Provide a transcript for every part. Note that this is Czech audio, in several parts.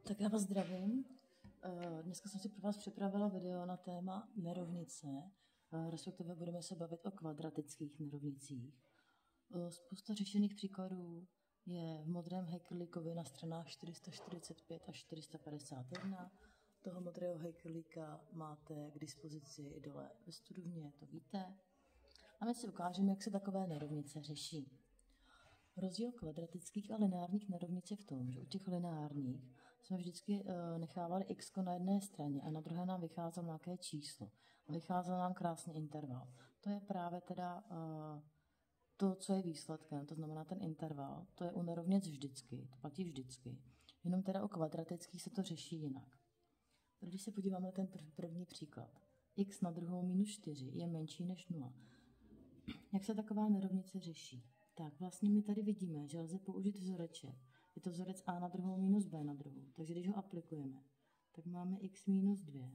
Tak já vás zdravím. Dneska jsem si pro vás připravila video na téma nerovnice, respektive budeme se bavit o kvadratických nerovnicích. Spousta řešených příkladů je v modrém hejkrlíkovi na stranách 445 až 451. Toho modrého hejkrlíka máte k dispozici dole ve studovně, to víte. A my si ukážeme, jak se takové nerovnice řeší. Rozdíl kvadratických a lineárních nerovnic je v tom, že u těch lineárních jsme vždycky nechávali x na jedné straně a na druhé nám vycházelo nějaké číslo. A vycházel nám krásný interval. To je právě teda to, co je výsledkem, to znamená ten interval, to je u nerovnic vždycky, to platí vždycky. Jenom teda u kvadratických se to řeší jinak. Když se podíváme na ten první příklad. X na druhou minus 4 je menší než 0. Jak se taková nerovnice řeší? Tak vlastně my tady vidíme, že lze použít vzoreček. Je to vzorec a na druhou minus b na druhou. Takže když ho aplikujeme, tak máme x minus 2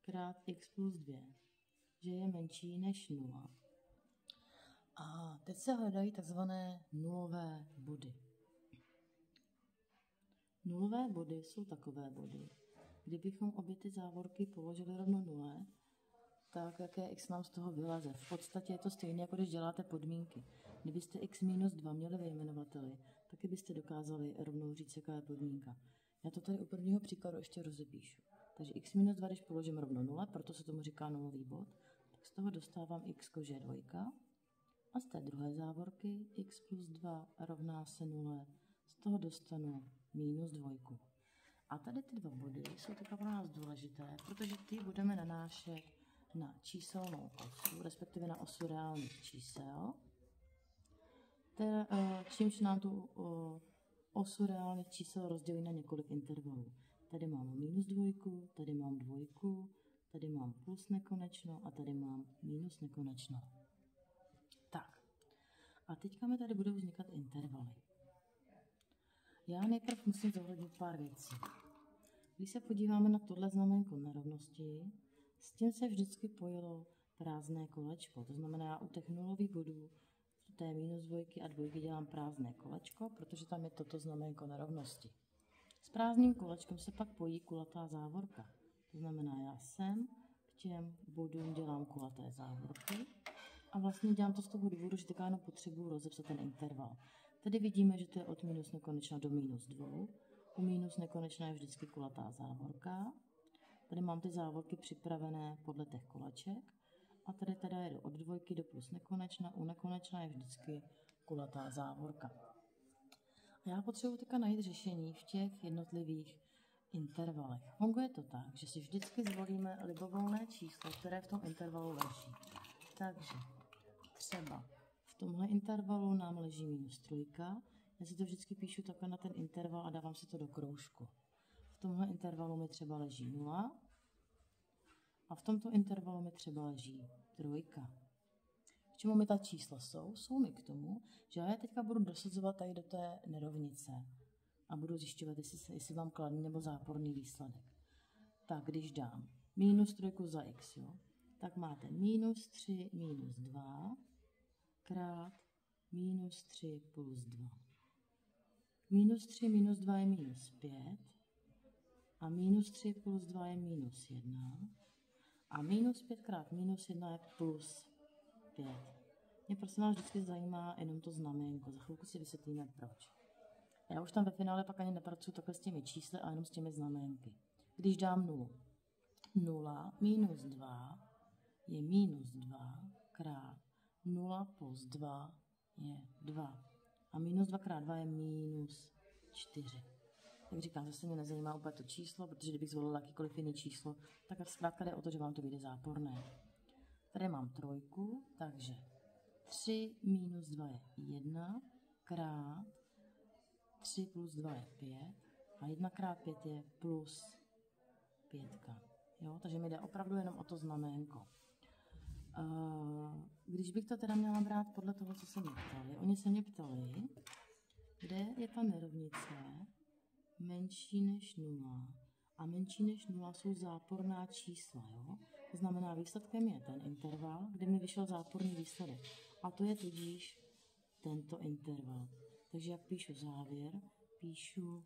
krát x plus 2, že je menší než 0. A teď se hledají takzvané nulové body. Nulové body jsou takové body, kdybychom obě ty závorky položili rovno 0, tak jaké x nám z toho vyleze. V podstatě je to stejné, jako když děláte podmínky. Kdybyste x minus 2 měli ve jmenovateli, taky byste dokázali rovnou říct, jaká je podmínka. Já to tady u prvního příkladu ještě rozepíšu. Takže x minus 2, když položím rovno 0, proto se tomu říká nulový bod, tak z toho dostávám x, že je 2. A z té druhé závorky x plus 2 rovná se 0, z toho dostanu minus 2. A tady ty dva body jsou také pro nás důležité, protože ty budeme nanášet na číselnou osu, respektive na osu reálných čísel, čímž nám tu osu reálných čísel rozdělí na několik intervalů. Tady mám minus 2, tady mám 2, tady mám plus nekonečno a tady mám minus nekonečno. Tak, a teďka mi tady budou vznikat intervaly. Já nejprve musím zohlednit pár věcí. Když se podíváme na tohle znamenko nerovnosti, s tím se vždycky pojilo prázdné kolečko. To znamená, já u těch nulových bodů, u té minus 2 a 2 dělám prázdné kolečko, protože tam je toto znamenko nerovnosti. S prázdným kolečkem se pak pojí kulatá závorka. To znamená, já sem k těm bodům dělám kulaté závorky a vlastně dělám to z toho důvodu, že teďka jenom potřebuji rozepsat ten interval. Tady vidíme, že to je od minus nekonečna do minus 2. U minus nekonečna je vždycky kulatá závorka. Tady mám ty závorky připravené podle těch koleček a tady teda je od 2 do plus nekonečna. U nekonečna je vždycky kulatá závorka. A já potřebuji teďka najít řešení v těch jednotlivých intervalech. Funguje to tak, že si vždycky zvolíme libovolné číslo, které v tom intervalu leží. Takže třeba v tomhle intervalu nám leží minus 3. Já si to vždycky píšu takhle na ten interval a dávám si to do kroužku. V tomhle intervalu mi třeba leží 0 a v tomto intervalu mi třeba leží 3. K čemu mi ta čísla jsou? Jsou mi k tomu, že já je teďka budu dosazovat tady do té nerovnice a budu zjišťovat, jestli mám kladný nebo záporný výsledek. Tak když dám minus 3 za x, jo, tak máte minus 3 minus 2 krát minus 3 plus 2. Minus 3 minus 2 je minus 5 a minus 3 plus 2 je minus 1 a minus 5 krát minus 1 je plus 5. Mě prosím vás vždycky zajímá jenom to znamenko. Za chvilku si vysvětlíme proč. Já už tam ve finále pak ani nepracuji takhle s těmi čísly, a jenom s těmi znamenky. Když dám 0. 0 minus 2 je minus 2 krát 0 plus 2 je 2. A minus 2 krát 2 je minus 4. Jak říkám, zase mě nezajímá úplně to číslo, protože kdybych zvolila jakýkoliv jiný číslo, tak zkrátka jde o to, že vám to vyjde záporné. Tady mám 3, takže 3 minus 2 je 1 krát 3 plus 2 je 5 a 1 krát 5 je plus 5. Jo? Takže mi jde opravdu jenom o to znamenko. Když bych to teda měla brát podle toho, co se mě ptali, oni se mě ptali, kde je ta nerovnice menší než 0 a menší než 0 jsou záporná čísla. Jo? To znamená, výsledkem je ten interval, kde mi vyšel záporný výsledek. A to je tudíž tento interval. Takže jak píšu závěr, píšu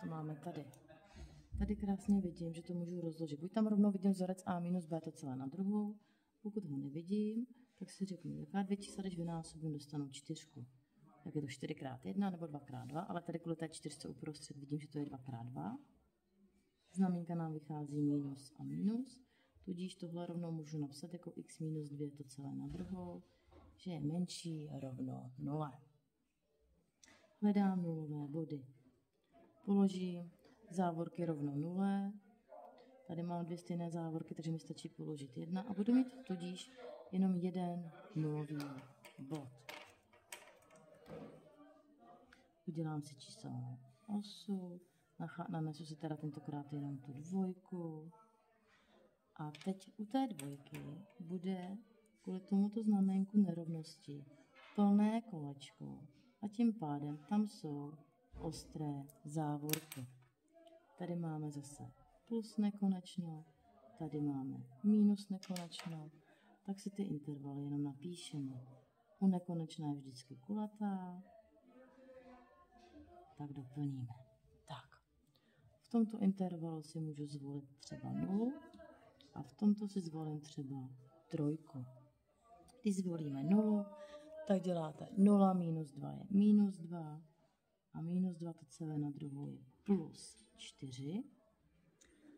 to máme tady. Tady krásně vidím, že to můžu rozložit. Buď tam rovnou vidím vzorec a minus b to celé na druhou. Pokud ho nevidím, tak si řeknu, jaká dvě čísla, když vynásobím, dostanu 4. Tak je to 4x1 nebo 2x2, ale tady kvůli té 4 uprostřed vidím, že to je 2x2. Znamínka nám vychází minus a minus, tudíž tohle rovnou můžu napsat jako x minus 2 to celé na druhou, že je menší rovno 0. Hledám nulové body. Položím závorky rovno 0. Tady mám dvě stejné závorky, takže mi stačí položit 1 a budu mít tudíž jenom jeden nulový bod. Udělám si číselnou osu, nanesu si teda tentokrát jenom tu 2. A teď u té 2 bude kvůli tomuto znamenku nerovnosti plné kolečko a tím pádem tam jsou ostré závorky. Tady máme zase plus nekonečno, tady máme minus nekonečno, tak si ty intervaly jenom napíšeme. U nekonečná je vždycky kulatá, tak doplníme. Tak, v tomto intervalu si můžu zvolit třeba 0 a v tomto si zvolím třeba 3. Když zvolíme 0, tak děláte 0 minus 2 je minus 2 a minus 2 to celé na druhou je plus 4.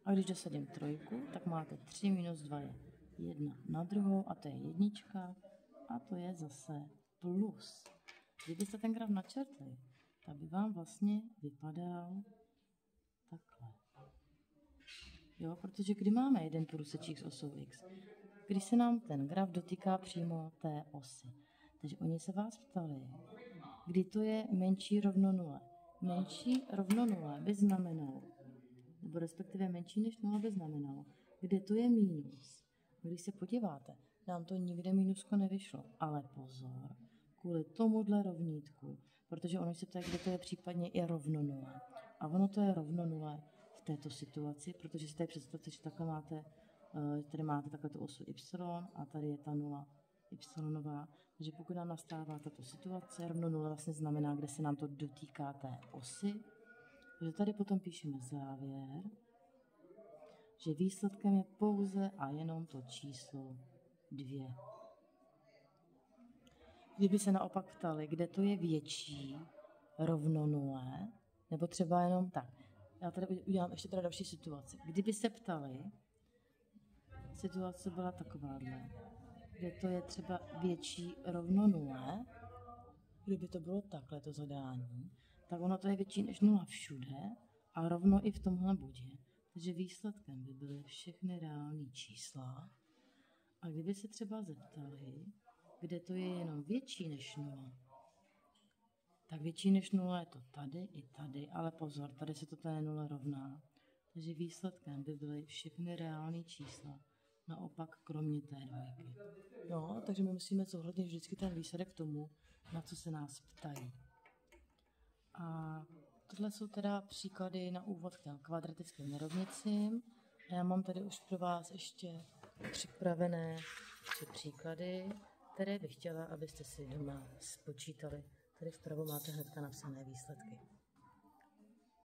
A když dosadím 3, tak máte 3 minus 2 je 1 na druhou a to je 1 a to je zase plus. Kdybyste ten graf načrtli, tak by vám vlastně vypadal takhle. Jo, protože kdy máme jeden průsečík s osou x? Když se nám ten graf dotýká přímo té osy. Takže oni se vás ptali, kdy to je menší rovno 0. Menší rovno 0 by znamenalo, nebo respektive menší než 0 by znamenalo, kde to je mínus. Když se podíváte, nám to nikde mínusko nevyšlo. Ale pozor, kvůli tomuhle rovnítku, protože ono se ptá, kde to je případně i rovno 0. A ono to je rovno 0 v této situaci, protože si tady představte, že takhle tady máte takhle tu osu y a tady je ta 0 y. Takže pokud nám nastává tato situace, rovno 0 vlastně znamená, kde se nám to dotýká té osy. Takže tady potom píšeme závěr, že výsledkem je pouze a jenom to číslo 2. Kdyby se naopak ptali, kde to je větší rovno 0, nebo třeba jenom tak. Já tady udělám ještě teda další situaci. Kdyby se ptali, situace byla takováhle, kde to je třeba větší rovno 0, kdyby to bylo takhle to zadání, tak ono to je větší než 0 všude a rovno i v tomhle bodě. Takže výsledkem by byly všechny reální čísla. A kdyby se třeba zeptali, kde to je jenom větší než 0, tak větší než 0 je to tady i tady, ale pozor, tady se to té 0 rovná. Takže výsledkem by byly všechny reální čísla, naopak kromě té 2. No, takže my musíme zohlednit vždycky ten výsledek tomu, na co se nás ptají. A tohle jsou teda příklady na úvod k těm kvadratickým nerovnicím. A já mám tady už pro vás ještě připravené 3 příklady, které bych chtěla, abyste si doma spočítali. Tady vpravo máte hnedka napsané výsledky.